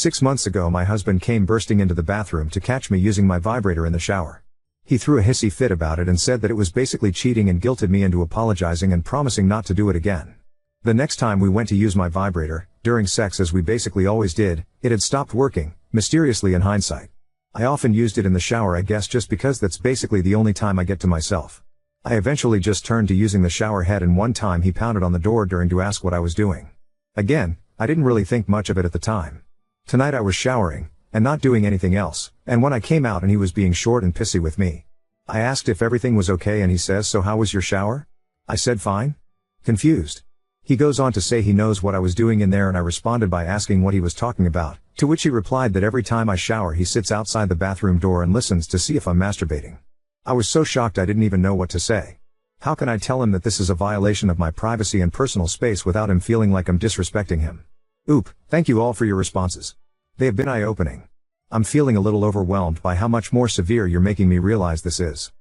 6 months ago my husband came bursting into the bathroom to catch me using my vibrator in the shower. He threw a hissy fit about it and said that it was basically cheating and guilted me into apologizing and promising not to do it again. The next time we went to use my vibrator, during sex as we basically always did, it had stopped working, mysteriously in hindsight. I often used it in the shower, I guess just because that's basically the only time I get to myself. I eventually just turned to using the shower head, and one time he pounded on the door during to ask what I was doing. Again, I didn't really think much of it at the time. Tonight I was showering, and not doing anything else, and when I came out and he was being short and pissy with me. I asked if everything was okay and he says, "So how was your shower?" I said fine. Confused. He goes on to say he knows what I was doing in there, and I responded by asking what he was talking about, to which he replied that every time I shower he sits outside the bathroom door and listens to see if I'm masturbating. I was so shocked I didn't even know what to say. How can I tell him that this is a violation of my privacy and personal space without him feeling like I'm disrespecting him? Thank you all for your responses. They have been eye-opening. I'm feeling a little overwhelmed by how much more severe you're making me realize this is.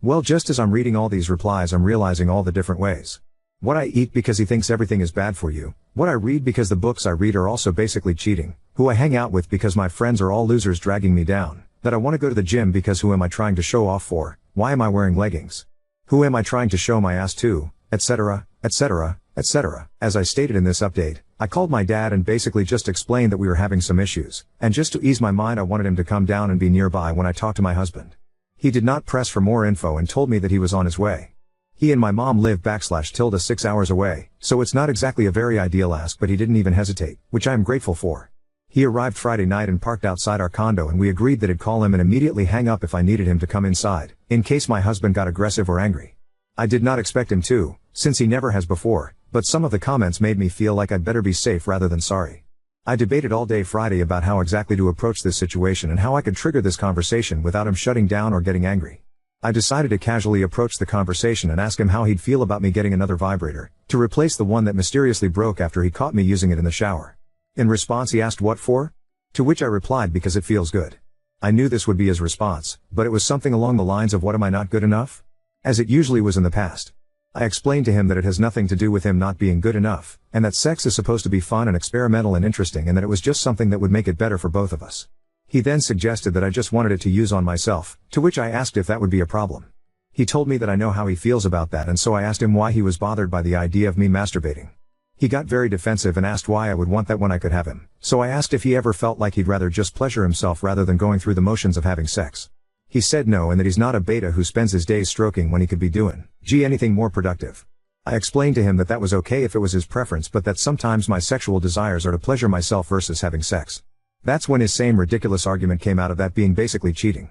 Well, just as I'm reading all these replies I'm realizing all the different ways. What I eat because he thinks everything is bad for you, what I read because the books I read are also basically cheating, who I hang out with because my friends are all losers dragging me down, that I want to go to the gym because who am I trying to show off for, why am I wearing leggings? Who am I trying to show my ass to, etc., etc., etc. As I stated in this update, I called my dad and basically just explained that we were having some issues, and just to ease my mind I wanted him to come down and be nearby when I talked to my husband. He did not press for more info and told me that he was on his way. He and my mom live / 6 hours away, so it's not exactly a very ideal ask, but he didn't even hesitate, which I am grateful for. He arrived Friday night and parked outside our condo, and we agreed that I'd call him and immediately hang up if I needed him to come inside, in case my husband got aggressive or angry. I did not expect him to, since he never has before, but some of the comments made me feel like I'd better be safe rather than sorry. I debated all day Friday about how exactly to approach this situation and how I could trigger this conversation without him shutting down or getting angry. I decided to casually approach the conversation and ask him how he'd feel about me getting another vibrator, to replace the one that mysteriously broke after he caught me using it in the shower. In response he asked what for? To which I replied because it feels good. I knew this would be his response, but it was something along the lines of what am I not good enough? As it usually was in the past. I explained to him that it has nothing to do with him not being good enough, and that sex is supposed to be fun and experimental and interesting, and that it was just something that would make it better for both of us. He then suggested that I just wanted it to use on myself, to which I asked if that would be a problem. He told me that I know how he feels about that, and so I asked him why he was bothered by the idea of me masturbating. He got very defensive and asked why I would want that when I could have him, so I asked if he ever felt like he'd rather just pleasure himself rather than going through the motions of having sex. He said no, and that he's not a beta who spends his days stroking when he could be doing anything more productive. I explained to him that that was okay if it was his preference, but that sometimes my sexual desires are to pleasure myself versus having sex. That's when his same ridiculous argument came out of that being basically cheating.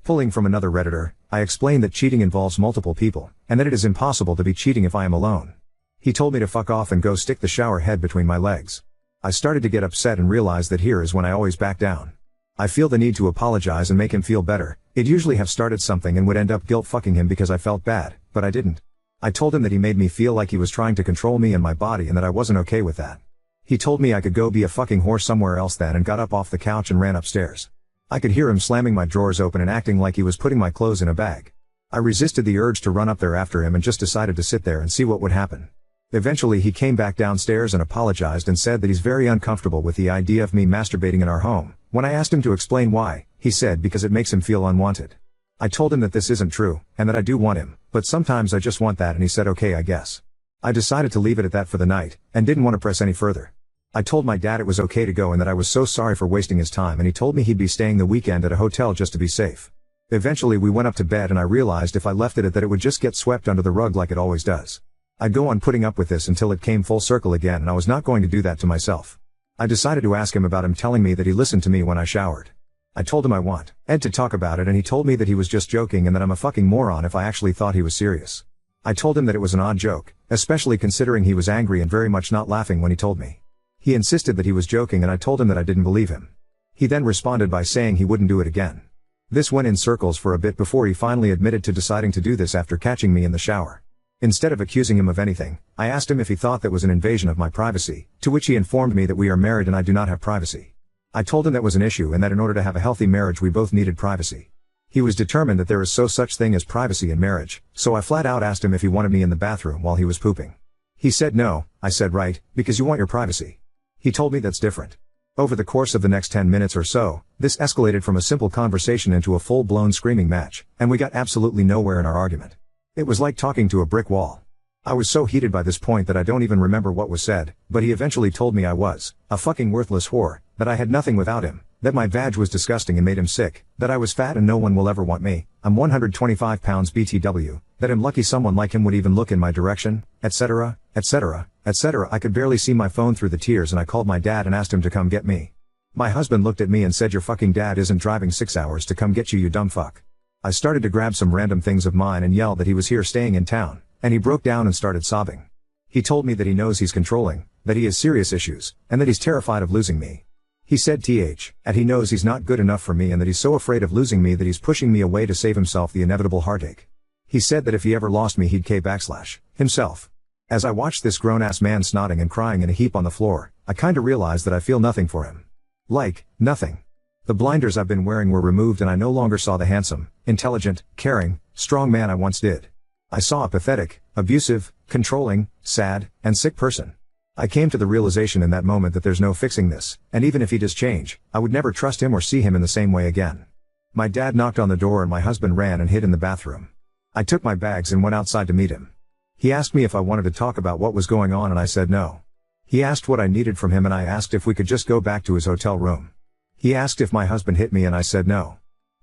Pulling from another Redditor, I explained that cheating involves multiple people, and that it is impossible to be cheating if I am alone. He told me to fuck off and go stick the shower head between my legs. I started to get upset and realized that here is when I always back down. I feel the need to apologize and make him feel better. It'd usually have started something and would end up guilt fucking him because I felt bad, but I didn't. I told him that he made me feel like he was trying to control me and my body and that I wasn't okay with that. He told me I could go be a fucking whore somewhere else then, and got up off the couch and ran upstairs. I could hear him slamming my drawers open and acting like he was putting my clothes in a bag. I resisted the urge to run up there after him and just decided to sit there and see what would happen. Eventually he came back downstairs and apologized and said that he's very uncomfortable with the idea of me masturbating in our home. When I asked him to explain why, he said because it makes him feel unwanted. I told him that this isn't true, and that I do want him, but sometimes I just want that, and he said okay I guess. I decided to leave it at that for the night, and didn't want to press any further. I told my dad it was okay to go and that I was so sorry for wasting his time, and he told me he'd be staying the weekend at a hotel just to be safe. Eventually we went up to bed and I realized if I left it at that it would just get swept under the rug like it always does. I'd go on putting up with this until it came full circle again, and I was not going to do that to myself. I decided to ask him about him telling me that he listened to me when I showered. I told him I want Ed to talk about it, and he told me that he was just joking and that I'm a fucking moron if I actually thought he was serious. I told him that it was an odd joke, especially considering he was angry and very much not laughing when he told me. He insisted that he was joking, and I told him that I didn't believe him. He then responded by saying he wouldn't do it again. This went in circles for a bit before he finally admitted to deciding to do this after catching me in the shower. Instead of accusing him of anything, I asked him if he thought that was an invasion of my privacy, to which he informed me that we are married and I do not have privacy. I told him that was an issue and that in order to have a healthy marriage we both needed privacy. He was determined that there is no such thing as privacy in marriage, so I flat out asked him if he wanted me in the bathroom while he was pooping. He said no. I said right, because you want your privacy. He told me that's different. Over the course of the next 10 minutes or so, this escalated from a simple conversation into a full-blown screaming match, and we got absolutely nowhere in our argument. It was like talking to a brick wall. I was so heated by this point that I don't even remember what was said, but he eventually told me I was a fucking worthless whore, that I had nothing without him, that my vag was disgusting and made him sick, that I was fat and no one will ever want me, I'm 125 pounds BTW, that I'm lucky someone like him would even look in my direction, etc., etc., etc. I could barely see my phone through the tears and I called my dad and asked him to come get me. My husband looked at me and said, your fucking dad isn't driving 6 hours to come get you, you dumb fuck. I started to grab some random things of mine and yell that he was here staying in town, and he broke down and started sobbing. He told me that he knows he's controlling, that he has serious issues, and that he's terrified of losing me. He said that he knows he's not good enough for me and that he's so afraid of losing me that he's pushing me away to save himself the inevitable heartache. He said that if he ever lost me he'd himself. As I watched this grown-ass man snotting and crying in a heap on the floor, I kinda realized that I feel nothing for him. Like, nothing. The blinders I've been wearing were removed and I no longer saw the handsome, intelligent, caring, strong man I once did. I saw a pathetic, abusive, controlling, sad, and sick person. I came to the realization in that moment that there's no fixing this, and even if he does change, I would never trust him or see him in the same way again. My dad knocked on the door and my husband ran and hid in the bathroom. I took my bags and went outside to meet him. He asked me if I wanted to talk about what was going on and I said no. He asked what I needed from him and I asked if we could just go back to his hotel room. He asked if my husband hit me and I said no.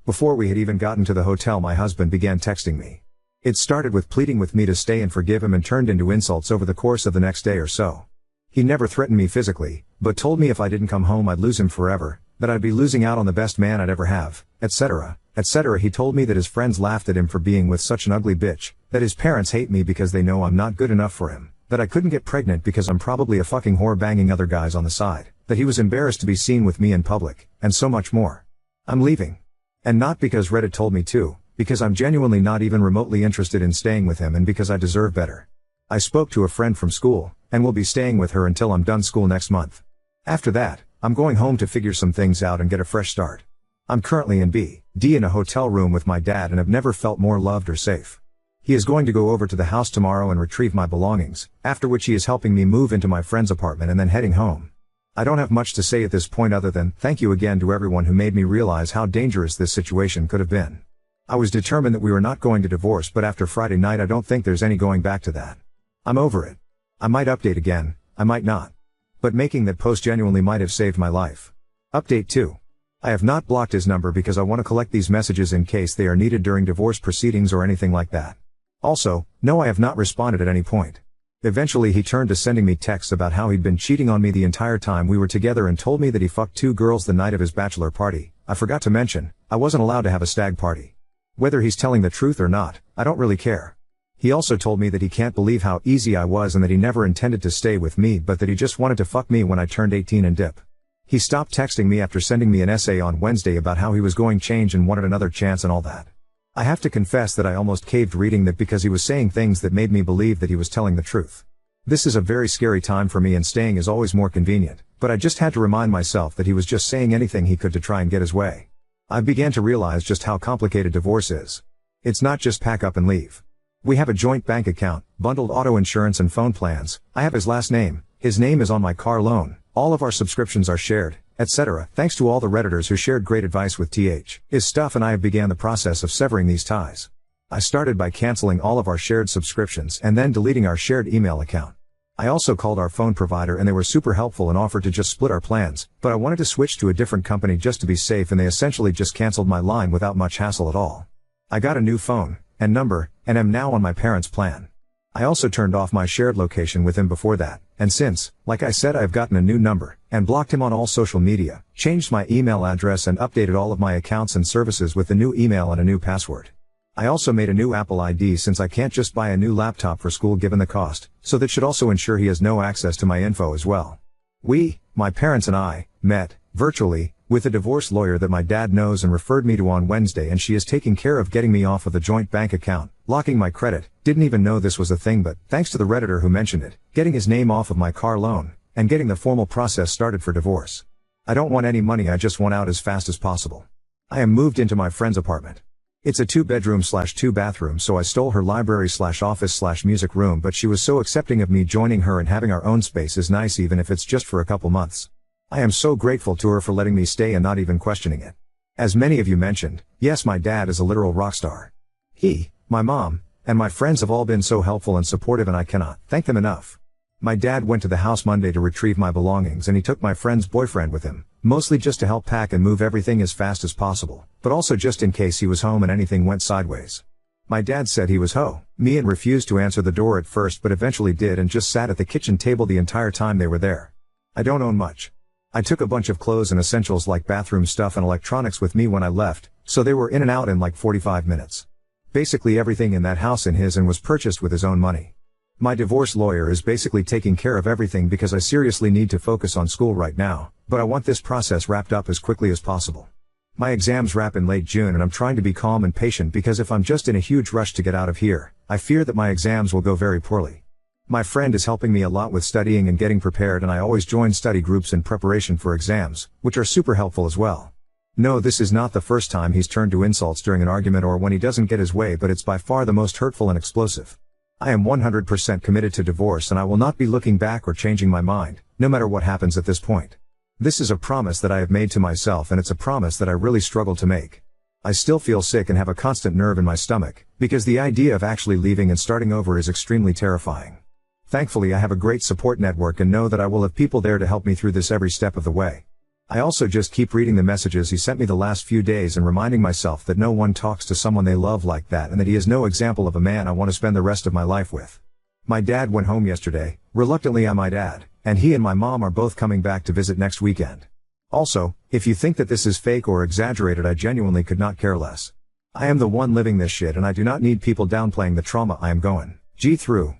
Before we had even gotten to the hotel my husband began texting me. It started with pleading with me to stay and forgive him and turned into insults over the course of the next day or so. He never threatened me physically, but told me if I didn't come home I'd lose him forever, that I'd be losing out on the best man I'd ever have, etc., etc. He told me that his friends laughed at him for being with such an ugly bitch, that his parents hate me because they know I'm not good enough for him, that I couldn't get pregnant because I'm probably a fucking whore banging other guys on the side, that he was embarrassed to be seen with me in public, and so much more. I'm leaving. And not because Reddit told me to, because I'm genuinely not even remotely interested in staying with him and because I deserve better. I spoke to a friend from school, and will be staying with her until I'm done school next month. After that, I'm going home to figure some things out and get a fresh start. I'm currently in B.D. in a hotel room with my dad and have never felt more loved or safe. He is going to go over to the house tomorrow and retrieve my belongings, after which he is helping me move into my friend's apartment and then heading home. I don't have much to say at this point other than thank you again to everyone who made me realize how dangerous this situation could have been. I was determined that we were not going to divorce, but after Friday night I don't think there's any going back to that. I'm over it. I might update again, I might not. But making that post genuinely might have saved my life. Update 2. I have not blocked his number because I want to collect these messages in case they are needed during divorce proceedings or anything like that. Also, no, I have not responded at any point. Eventually he turned to sending me texts about how he'd been cheating on me the entire time we were together and told me that he fucked 2 girls the night of his bachelor party. I forgot to mention, I wasn't allowed to have a stag party. Whether he's telling the truth or not, I don't really care. He also told me that he can't believe how easy I was and that he never intended to stay with me but that he just wanted to fuck me when I turned 18 and dip. He stopped texting me after sending me an essay on Wednesday about how he was going change and wanted another chance and all that. I have to confess that I almost caved reading that because he was saying things that made me believe that he was telling the truth. This is a very scary time for me and staying is always more convenient, but I just had to remind myself that he was just saying anything he could to try and get his way. I began to realize just how complicated divorce is. It's not just pack up and leave. We have a joint bank account, bundled auto insurance and phone plans, I have his last name, his name is on my car loan, all of our subscriptions are shared, etc. Thanks to all the Redditors who shared great advice with his stuff and I have began the process of severing these ties. I started by canceling all of our shared subscriptions and then deleting our shared email account. I also called our phone provider and they were super helpful and offered to just split our plans, but I wanted to switch to a different company just to be safe and they essentially just canceled my line without much hassle at all. I got a new phone and number, and am now on my parents' plan. I also turned off my shared location with him before that, and since, like I said, I've gotten a new number, and blocked him on all social media, changed my email address and updated all of my accounts and services with the new email and a new password. I also made a new Apple ID since I can't just buy a new laptop for school given the cost, so that should also ensure he has no access to my info as well. We, my parents and I, met, virtually, with a divorce lawyer that my dad knows and referred me to on Wednesday and she is taking care of getting me off of the joint bank account, locking my credit, didn't even know this was a thing but, thanks to the Redditor who mentioned it, getting his name off of my car loan, and getting the formal process started for divorce. I don't want any money, I just want out as fast as possible. I am moved into my friend's apartment. It's a 2-bedroom/2 bathroom so I stole her library/office/music room but she was so accepting of me joining her and having our own space is nice even if it's just for a couple months. I am so grateful to her for letting me stay and not even questioning it. As many of you mentioned, yes, my dad is a literal rock star. He, my mom, and my friends have all been so helpful and supportive, and I cannot thank them enough. My dad went to the house Monday to retrieve my belongings, and he took my friend's boyfriend with him, mostly just to help pack and move everything as fast as possible, but also just in case he was home and anything went sideways. My dad said he was me and refused to answer the door at first, but eventually did and just sat at the kitchen table the entire time they were there. I don't own much. I took a bunch of clothes and essentials like bathroom stuff and electronics with me when I left, so they were in and out in like 45 minutes. Basically everything in that house in his and was purchased with his own money. My divorce lawyer is basically taking care of everything because I seriously need to focus on school right now, but I want this process wrapped up as quickly as possible. My exams wrap in late June and I'm trying to be calm and patient because if I'm just in a huge rush to get out of here, I fear that my exams will go very poorly. My friend is helping me a lot with studying and getting prepared, and I always join study groups in preparation for exams, which are super helpful as well. No, this is not the first time he's turned to insults during an argument or when he doesn't get his way, but it's by far the most hurtful and explosive. I am 100% committed to divorce, and I will not be looking back or changing my mind, no matter what happens at this point. This is a promise that I have made to myself, and it's a promise that I really struggle to make. I still feel sick and have a constant nerve in my stomach, because the idea of actually leaving and starting over is extremely terrifying. Thankfully, I have a great support network and know that I will have people there to help me through this every step of the way. I also just keep reading the messages he sent me the last few days and reminding myself that no one talks to someone they love like that, and that he is no example of a man I want to spend the rest of my life with. My dad went home yesterday, reluctantly I might add, and he and my mom are both coming back to visit next weekend. Also, if you think that this is fake or exaggerated, I genuinely could not care less. I am the one living this shit, and I do not need people downplaying the trauma I am going through.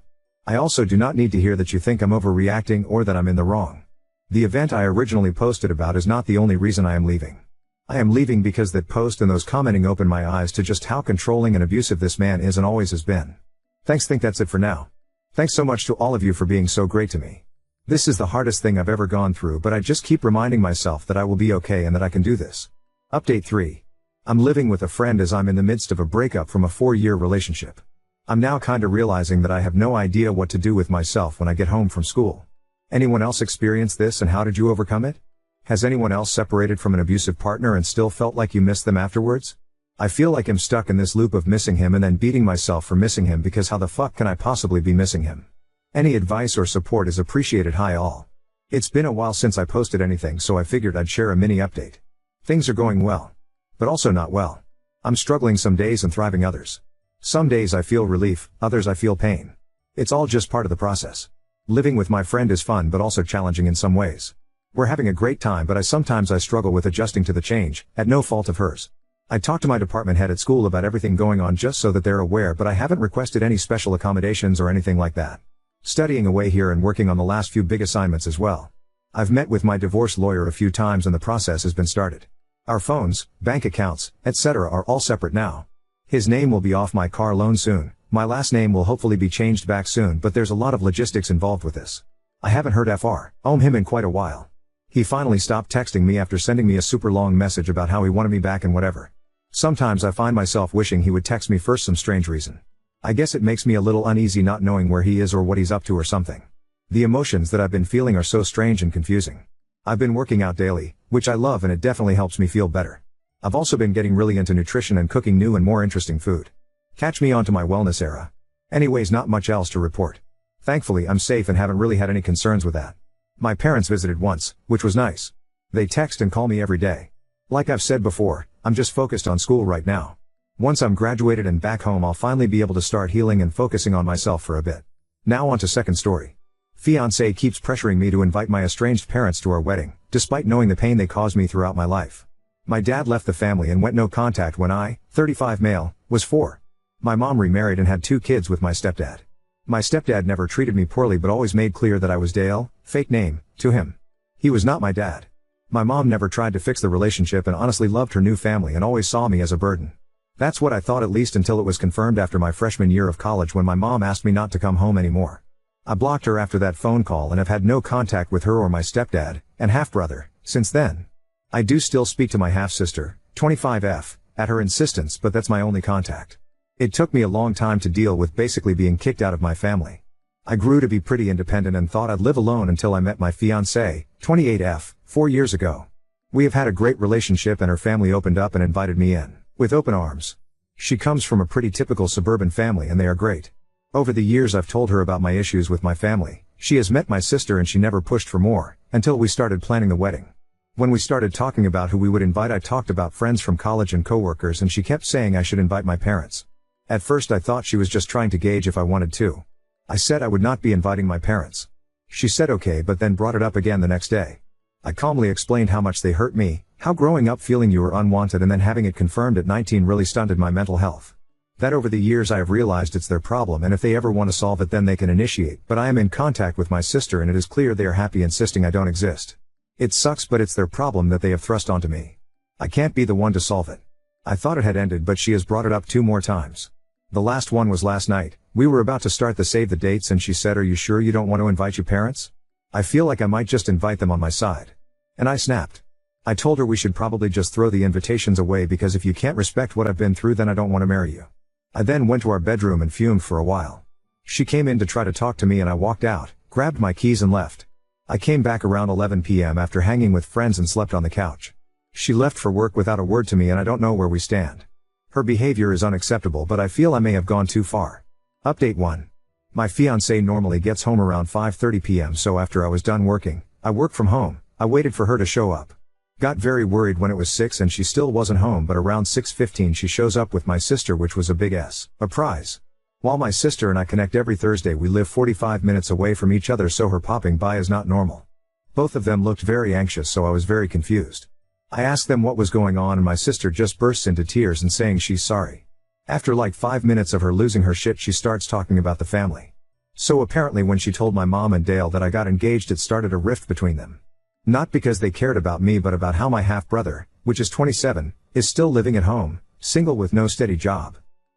I also do not need to hear that you think I'm overreacting or that I'm in the wrong. The event I originally posted about is not the only reason I am leaving. I am leaving because that post and those commenting opened my eyes to just how controlling and abusive this man is and always has been. Thanks, think that's it for now. Thanks so much to all of you for being so great to me. This is the hardest thing I've ever gone through, but I just keep reminding myself that I will be okay and that I can do this. Update 3. I'm living with a friend as I'm in the midst of a breakup from a 4-year relationship. I'm now kinda realizing that I have no idea what to do with myself when I get home from school. Anyone else experience this, and how did you overcome it? Has anyone else separated from an abusive partner and still felt like you missed them afterwards? I feel like I'm stuck in this loop of missing him and then beating myself for missing him, because how the fuck can I possibly be missing him? Any advice or support is appreciated. Hi all. It's been a while since I posted anything, so I figured I'd share a mini update. Things are going well. But also not well. I'm struggling some days and thriving others. Some days I feel relief, others I feel pain. It's all just part of the process. Living with my friend is fun but also challenging in some ways. We're having a great time, but sometimes I struggle with adjusting to the change, at no fault of hers. I talked to my department head at school about everything going on just so that they're aware, but I haven't requested any special accommodations or anything like that. Studying away here and working on the last few big assignments as well. I've met with my divorce lawyer a few times and the process has been started. Our phones, bank accounts, etc. are all separate now. His name will be off my car loan soon, my last name will hopefully be changed back soon, but there's a lot of logistics involved with this. I haven't heard him in quite a while. He finally stopped texting me after sending me a super long message about how he wanted me back and whatever. Sometimes I find myself wishing he would text me for some strange reason. I guess it makes me a little uneasy not knowing where he is or what he's up to or something. The emotions that I've been feeling are so strange and confusing. I've been working out daily, which I love, and it definitely helps me feel better. I've also been getting really into nutrition and cooking new and more interesting food. Catch me onto my wellness era. Anyways, not much else to report. Thankfully I'm safe and haven't really had any concerns with that. My parents visited once, which was nice. They text and call me every day. Like I've said before, I'm just focused on school right now. Once I'm graduated and back home, I'll finally be able to start healing and focusing on myself for a bit. Now on to second story. Fiancé keeps pressuring me to invite my estranged parents to our wedding, despite knowing the pain they caused me throughout my life. My dad left the family and went no contact when I, 35 male, was 4. My mom remarried and had 2 kids with my stepdad. My stepdad never treated me poorly but always made clear that I was Dale, fake name, to him. He was not my dad. My mom never tried to fix the relationship and honestly loved her new family and always saw me as a burden. That's what I thought, at least until it was confirmed after my freshman year of college when my mom asked me not to come home anymore. I blocked her after that phone call and have had no contact with her or my stepdad, and half-brother, since then. I do still speak to my half-sister, 25F, at her insistence, but that's my only contact. It took me a long time to deal with basically being kicked out of my family. I grew to be pretty independent and thought I'd live alone until I met my fiancée, 28F, 4 years ago. We have had a great relationship and her family opened up and invited me in, with open arms. She comes from a pretty typical suburban family and they are great. Over the years I've told her about my issues with my family. She has met my sister and she never pushed for more, until we started planning the wedding. When we started talking about who we would invite, I talked about friends from college and coworkers and she kept saying I should invite my parents. At first I thought she was just trying to gauge if I wanted to. I said I would not be inviting my parents. She said okay, but then brought it up again the next day. I calmly explained how much they hurt me, how growing up feeling you were unwanted and then having it confirmed at 19 really stunted my mental health. That over the years I have realized it's their problem and if they ever want to solve it then they can initiate, but I am in contact with my sister and it is clear they are happy insisting I don't exist. It sucks, but it's their problem that they have thrust onto me. I can't be the one to solve it. I thought it had ended, but she has brought it up 2 more times. The last one was last night. We were about to start the save the dates and she said, "Are you sure you don't want to invite your parents? I feel like I might just invite them on my side." And I snapped. I told her we should probably just throw the invitations away because if you can't respect what I've been through then I don't want to marry you. I then went to our bedroom and fumed for a while. She came in to try to talk to me and I walked out, grabbed my keys and left. I came back around 11 p.m. after hanging with friends and slept on the couch. She left for work without a word to me and I don't know where we stand. Her behavior is unacceptable, but I feel I may have gone too far. Update 1. My fiancée normally gets home around 5:30 p.m. so after I was done working, I work from home, I waited for her to show up. Got very worried when it was 6 and she still wasn't home, but around 6:15 she shows up with my sister, which was a big surprise. While my sister and I connect every Thursday, we live 45 minutes away from each other, so her popping by is not normal. Both of them looked very anxious, so I was very confused. I asked them what was going on and my sister just bursts into tears and saying she's sorry. After like 5 minutes of her losing her shit, she starts talking about the family. So apparently when she told my mom and Dale that I got engaged, it started a rift between them. Not because they cared about me, but about how my half-brother, which is 27, is still living at home, single with no steady job.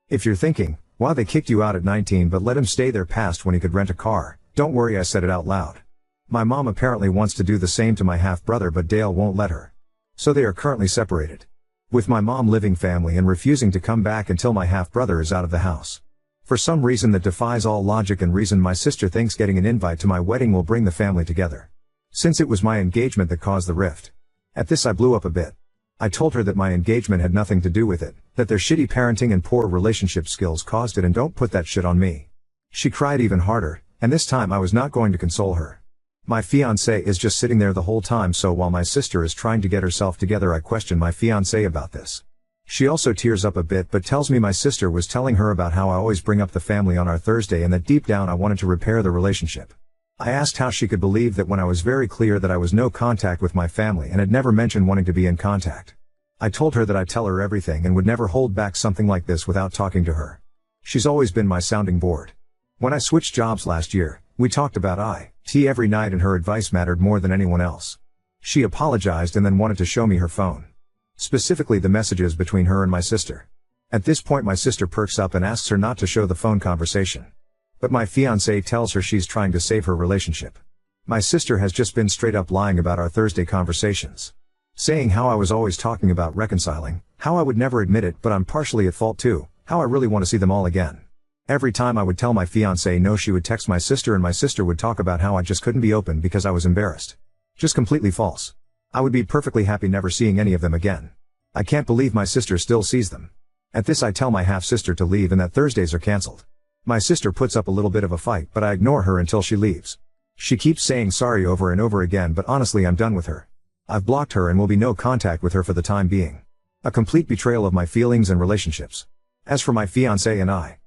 If you're thinking, wow, they kicked you out at 19 but let him stay there past when he could rent a car, don't worry, I said it out loud. My mom apparently wants to do the same to my half-brother, but Dale won't let her. So they are currently separated. With my mom living family and refusing to come back until my half-brother is out of the house. For some reason that defies all logic and reason, my sister thinks getting an invite to my wedding will bring the family together. Since it was my engagement that caused the rift. At this I blew up a bit. I told her that my engagement had nothing to do with it, that their shitty parenting and poor relationship skills caused it and don't put that shit on me. She cried even harder, and this time I was not going to console her. My fiancé is just sitting there the whole time, so while my sister is trying to get herself together, I question my fiancé about this. She also tears up a bit but tells me my sister was telling her about how I always bring up the family on our Thursday and that deep down I wanted to repair the relationship. I asked how she could believe that when I was very clear that I was no contact with my family and had never mentioned wanting to be in contact. I told her that I'd tell her everything and would never hold back something like this without talking to her. She's always been my sounding board. When I switched jobs last year, we talked about IT every night and her advice mattered more than anyone else. She apologized and then wanted to show me her phone. Specifically the messages between her and my sister. At this point my sister perks up and asks her not to show the phone conversation. But my fiancé tells her she's trying to save her relationship. My sister has just been straight up lying about our Thursday conversations. Saying how I was always talking about reconciling, how I would never admit it but I'm partially at fault too, how I really want to see them all again. Every time I would tell my fiancé no, she would text my sister and my sister would talk about how I just couldn't be open because I was embarrassed. Just completely false. I would be perfectly happy never seeing any of them again. I can't believe my sister still sees them. At this I tell my half-sister to leave and that Thursdays are cancelled. My sister puts up a little bit of a fight but I ignore her until she leaves. She keeps saying sorry over and over again, but honestly I'm done with her. I've blocked her and will be no contact with her for the time being. A complete betrayal of my feelings and relationships. As for my fiancé and I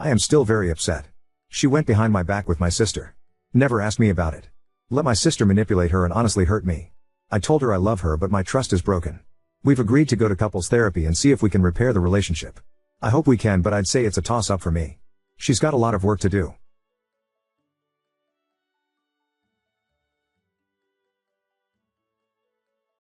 am still very upset. She went behind my back with my sister. Never asked me about it. Let my sister manipulate her and honestly hurt me. I told her I love her but my trust is broken. We've agreed to go to couples therapy and see if we can repair the relationship. I hope we can, but I'd say it's a toss-up for me. She's got a lot of work to do.